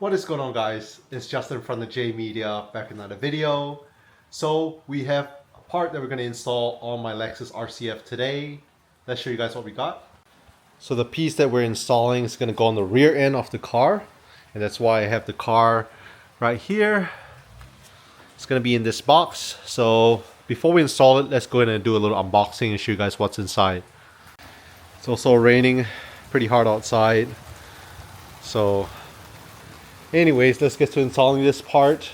What is going on, guys? It's Justin from the J Media back in another video. So we have a part that we're going to install on my Lexus RCF today. Let's show you guys what we got. So the piece that we're installing is going to go on the rear end of the car, and that's why I have the car right here. It's going to be in this box. So before we install it, let's go ahead and do a little unboxing and show you guys what's inside. It's also raining pretty hard outside, so anyways, let's get to installing this part.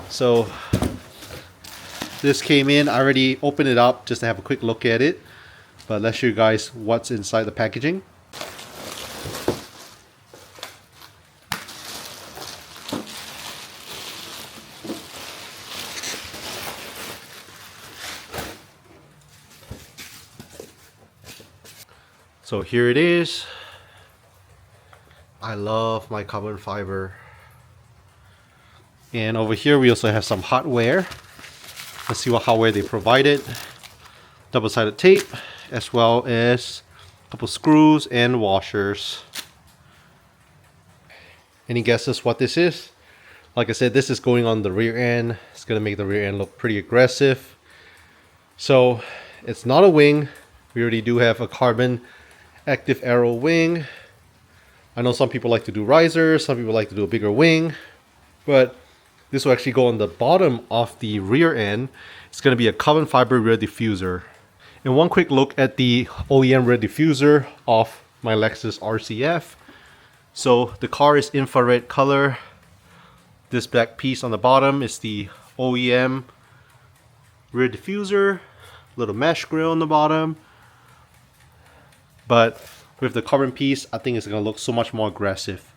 So this came in, I already opened it up just to have a quick look at it, but let's show you guys what's inside the packaging. So here it is. I love my carbon fiber. And over here we also have some hardware. Let's see what hardware they provided. Double-sided tape, as well as a couple screws and washers. Any guesses what this is? Like I said, this is going on the rear end. It's gonna make the rear end look pretty aggressive. So it's not a wing. We already do have a carbon active aero wing. I know some people like to do risers, some people like to do a bigger wing, but this will actually go on the bottom of the rear end. It's going to be a carbon fiber rear diffuser. And one quick look at the OEM rear diffuser of my Lexus RCF. So the car is infrared color. This black piece on the bottom is the OEM rear diffuser. Little mesh grill on the bottom. But with the carbon piece, I think it's going to look so much more aggressive.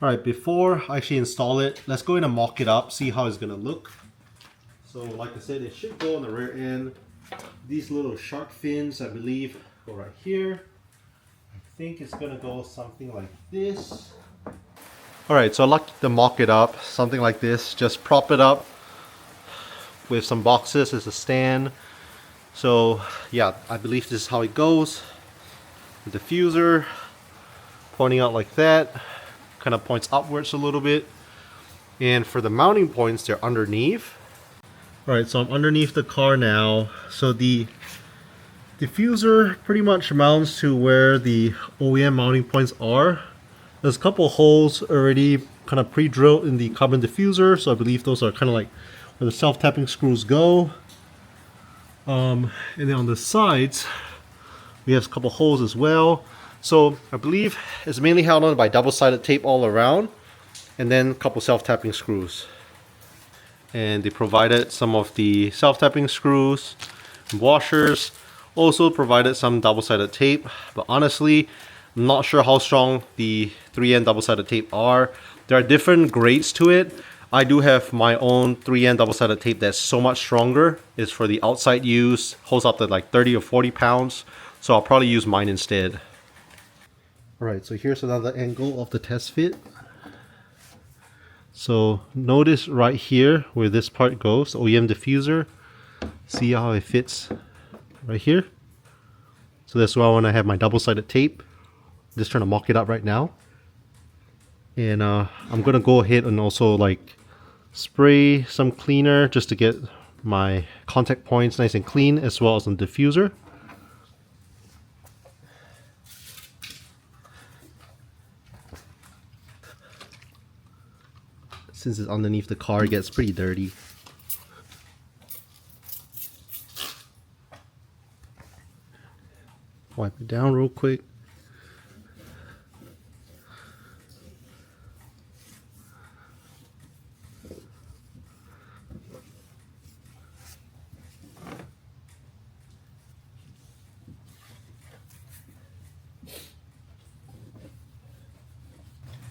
Alright, before I actually install it, let's go in and mock it up, see how it's going to look. So like I said, it should go on the rear end. These little shark fins, I believe, go right here. I think it's going to go something like this. Alright, so I like to mock it up, something like this. Just prop it up with some boxes as a stand. So yeah, I believe this is how it goes. The diffuser pointing out like that, kind of points upwards a little bit, and for the mounting points, they're underneath. Alright, so I'm underneath the car now. So the diffuser pretty much mounts to where the OEM mounting points are. There's a couple holes already kind of pre-drilled in the carbon diffuser, so I believe those are kind of like where the self-tapping screws go. And then on the sides we have a couple holes as well. So I believe it's mainly held on by double-sided tape all around, and then a couple self-tapping screws. And they provided some of the self-tapping screws and washers. Also provided some double-sided tape, but honestly, I'm not sure how strong the 3N double-sided tape are. There are different grades to it. I do have my own 3N double-sided tape that's so much stronger. It's for the outside use, holds up to like 30 or 40 pounds. So I'll probably use mine instead. Alright, so here's another angle of the test fit. So notice right here where this part goes, OEM diffuser. See how it fits right here? So that's why when I have my double-sided tape, I'm just trying to mock it up right now. And I'm gonna go ahead and also like spray some cleaner just to get my contact points nice and clean, as well as the diffuser. Since it's underneath the car, it gets pretty dirty. Wipe it down real quick.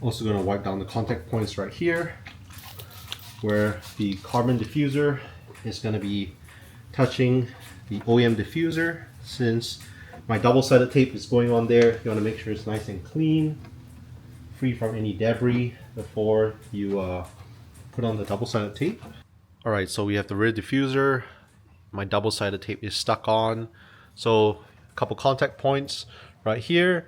Also going to wipe down the contact points right here, where the carbon diffuser is going to be touching the OEM diffuser. Since my double-sided tape is going on there, you want to make sure it's nice and clean, free from any debris before you put on the double-sided tape. Alright, so we have the rear diffuser. My double-sided tape is stuck on. So a couple contact points right here.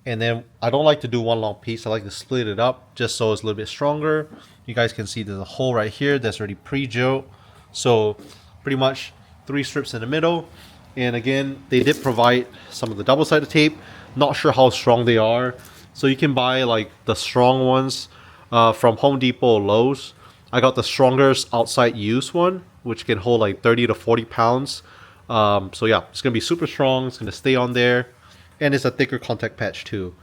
And then I don't like to do one long piece. I like to split it up just so it's a little bit stronger. You guys can see there's a hole right here that's already pre-drilled. So pretty much 3 strips in the middle. And again, they did provide some of the double-sided tape. Not sure how strong they are. So you can buy like the strong ones from Home Depot or Lowe's. I got the strongest outside use one, which can hold like 30 to 40 pounds. So yeah, it's going to be super strong. It's going to stay on there. And it's a thicker contact patch too.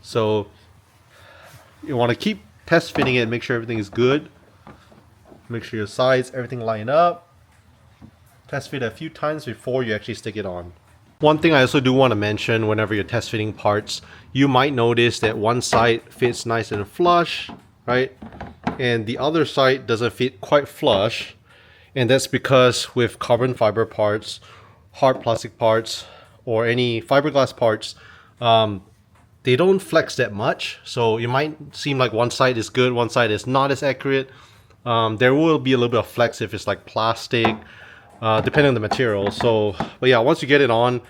So you want to keep test fitting it and make sure everything is good. Make sure your sides, everything line up. Test fit it a few times before you actually stick it on. One thing I also do want to mention whenever you're test fitting parts, you might notice that one side fits nice and flush, right? And the other side doesn't fit quite flush. And that's because with carbon fiber parts, hard plastic parts, or any fiberglass parts, they don't flex that much. So it might seem like one side is good, one side is not as accurate. There will be a little bit of flex if it's like plastic, depending on the material. So, but yeah, once you get it on,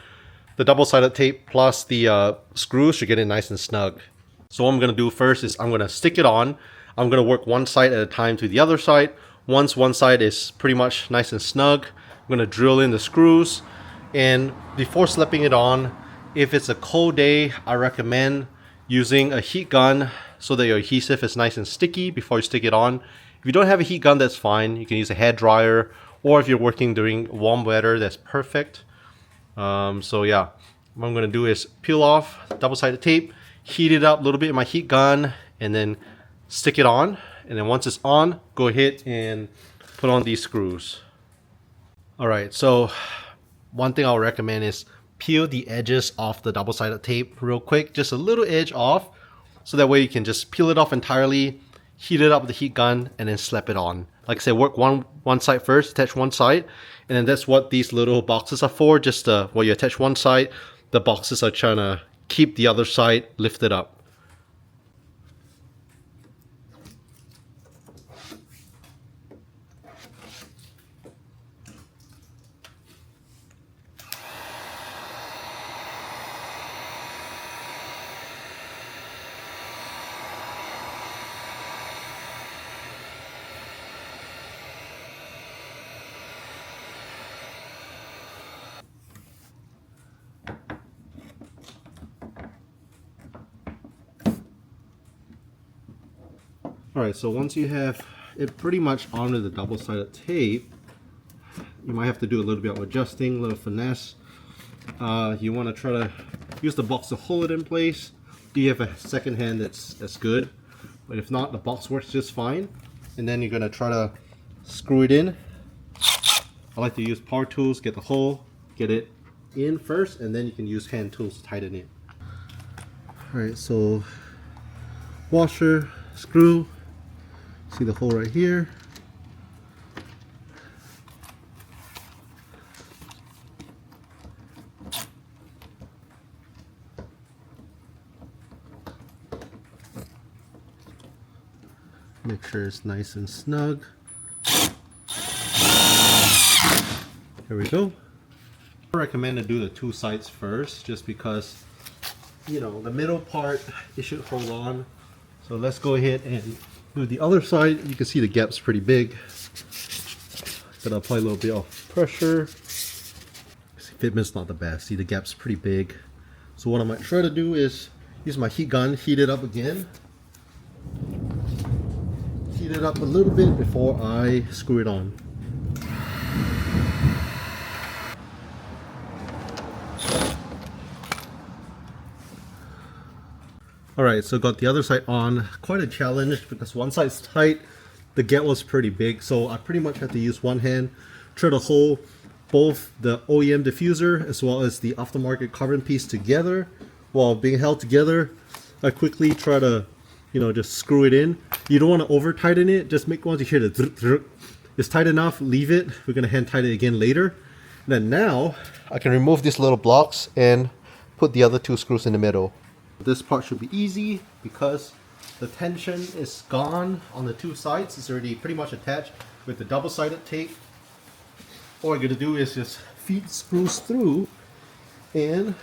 the double-sided tape plus the screws should get it nice and snug. So what I'm gonna do first is I'm gonna stick it on. I'm gonna work one side at a time to the other side. Once one side is pretty much nice and snug, I'm gonna drill in the screws. And before slapping it on, if it's a cold day, I recommend using a heat gun so that your adhesive is nice and sticky before you stick it on. If you don't have a heat gun, that's fine. You can use a hair dryer, or if you're working during warm weather, that's perfect. So yeah, what I'm gonna do is peel off double-sided tape, heat it up a little bit in my heat gun, and then stick it on. And then once it's on, go ahead and put on these screws. All right, so one thing I'll recommend is peel the edges off the double-sided tape real quick, just a little edge off, so that way you can just peel it off entirely, heat it up with the heat gun, and then slap it on. Like I said, work one side first, attach one side, and then that's what these little boxes are for. Just while you attach one side, the boxes are trying to keep the other side lifted up. Alright, so once you have it pretty much onto the double-sided tape, you might have to do a little bit of adjusting, a little finesse. You want to try to use the box to hold it in place. Do you have a second hand that's good? But if not, the box works just fine. And then you're going to try to screw it in. I like to use power tools, get the hole, get it in first, and then you can use hand tools to tighten it. Alright, so washer, screw. See the hole right here. Make sure it's nice and snug. Here we go. I recommend to do the two sides first, just because, you know, the middle part, it should hold on. So let's go ahead and do the other side. You can see the gap's pretty big. Gotta apply a little bit of pressure. Fitment's not the best. See, the gap's pretty big. So what I might try to do is use my heat gun, heat it up again. Heat it up a little bit before I screw it on. Alright, so got the other side on. Quite a challenge because one side's tight, the gap was pretty big, so I pretty much had to use one hand, try to hold both the OEM diffuser as well as the aftermarket carbon piece together. While being held together, I quickly try to, you know, just screw it in. You don't want to over tighten it, just make once you hear the it's tight enough, leave it. We're going to hand tighten it again later. And then now I can remove these little blocks and put the other two screws in the middle. This part should be easy because the tension is gone on the two sides. It's already pretty much attached with the double-sided tape. All you're going to do is just feed screws through and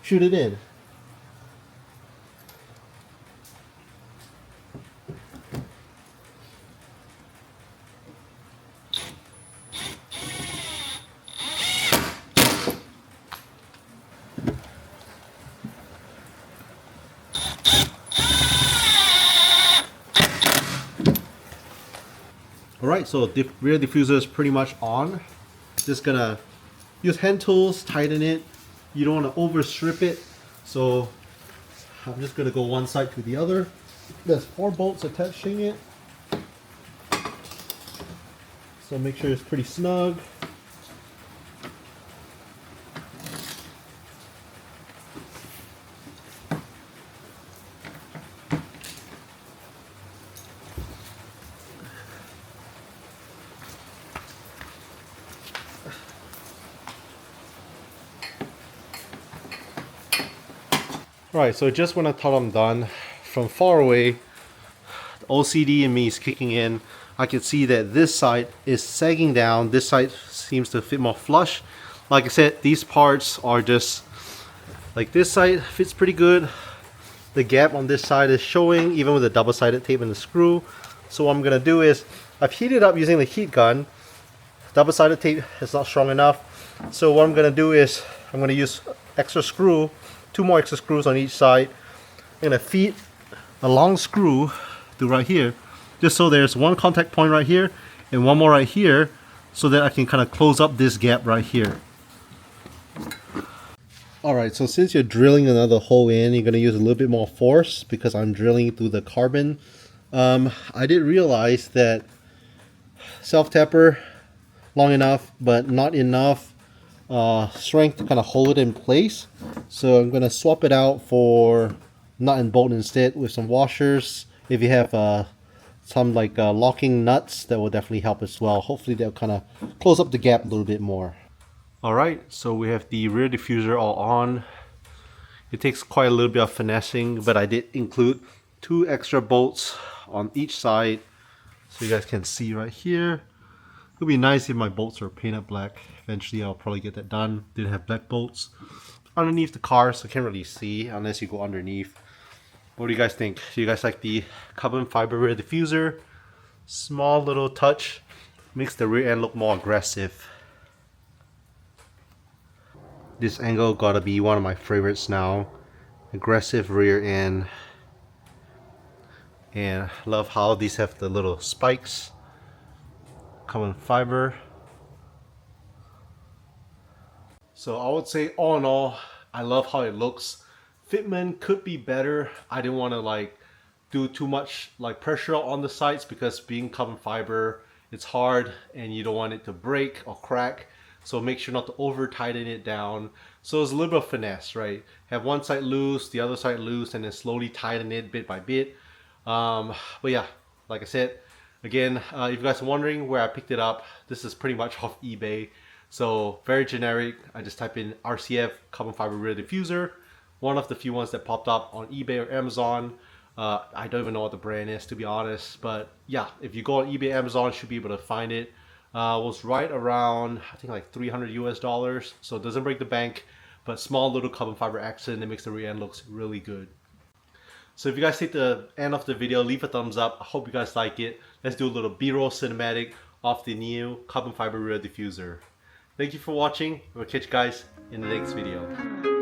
shoot it in. Alright, so rear diffuser is pretty much on. Just gonna use hand tools, tighten it. You don't want to over strip it, so I'm just gonna go one side to the other. There's 4 bolts attaching it, so make sure it's pretty snug. Right, so just when I thought I'm done, from far away, the OCD in me is kicking in. I can see that this side is sagging down. This side seems to fit more flush. Like I said, these parts are just, like this side fits pretty good. The gap on this side is showing, even with the double-sided tape and the screw. So what I'm gonna do is, I've heated up using the heat gun. Double-sided tape is not strong enough. So what I'm gonna do is, I'm gonna use extra screw, 2 more extra screws on each side. I'm gonna feed a long screw to right here, just so there's one contact point right here and one more right here, so that I can kind of close up this gap right here. Alright, so since you're drilling another hole in, you're gonna use a little bit more force because I'm drilling through the carbon. I did realize that self-tapper long enough, but not enough strength to kind of hold it in place. So I'm going to swap it out for nut and bolt instead with some washers. If you have some like locking nuts, that will definitely help as well. Hopefully they'll kind of close up the gap a little bit more. Alright, so we have the rear diffuser all on. It takes quite a little bit of finessing, but I did include 2 extra bolts on each side, so you guys can see right here. It would be nice if my bolts were painted black. Eventually I'll probably get that done. Didn't have black bolts underneath the car, so I can't really see unless you go underneath. What do you guys think? Do you guys like the carbon fiber rear diffuser? Small little touch makes the rear end look more aggressive. This angle gotta be one of my favorites now. Aggressive rear end. And I love how these have the little spikes. Carbon fiber. So I would say all in all, I love how it looks. Fitment could be better. I didn't want to like do too much like pressure on the sides because being carbon fiber, it's hard and you don't want it to break or crack. So make sure not to over tighten it down. So it's a little bit of finesse, right? Have one side loose, the other side loose, and then slowly tighten it bit by bit. But yeah, like I said, again, if you guys are wondering where I picked it up, this is pretty much off eBay. So very generic. I just type in RCF carbon fiber rear diffuser. One of the few ones that popped up on eBay or Amazon. I don't even know what the brand is, to be honest. But yeah, if you go on eBay, Amazon, you should be able to find it. Was right around, I think like $300 US. So it doesn't break the bank, but small little carbon fiber accent that makes the rear end looks really good. So if you guys take the end of the video, leave a thumbs up. I hope you guys like it. Let's do a little B-roll cinematic of the new carbon fiber rear diffuser. Thank you for watching. We'll catch you guys in the next video.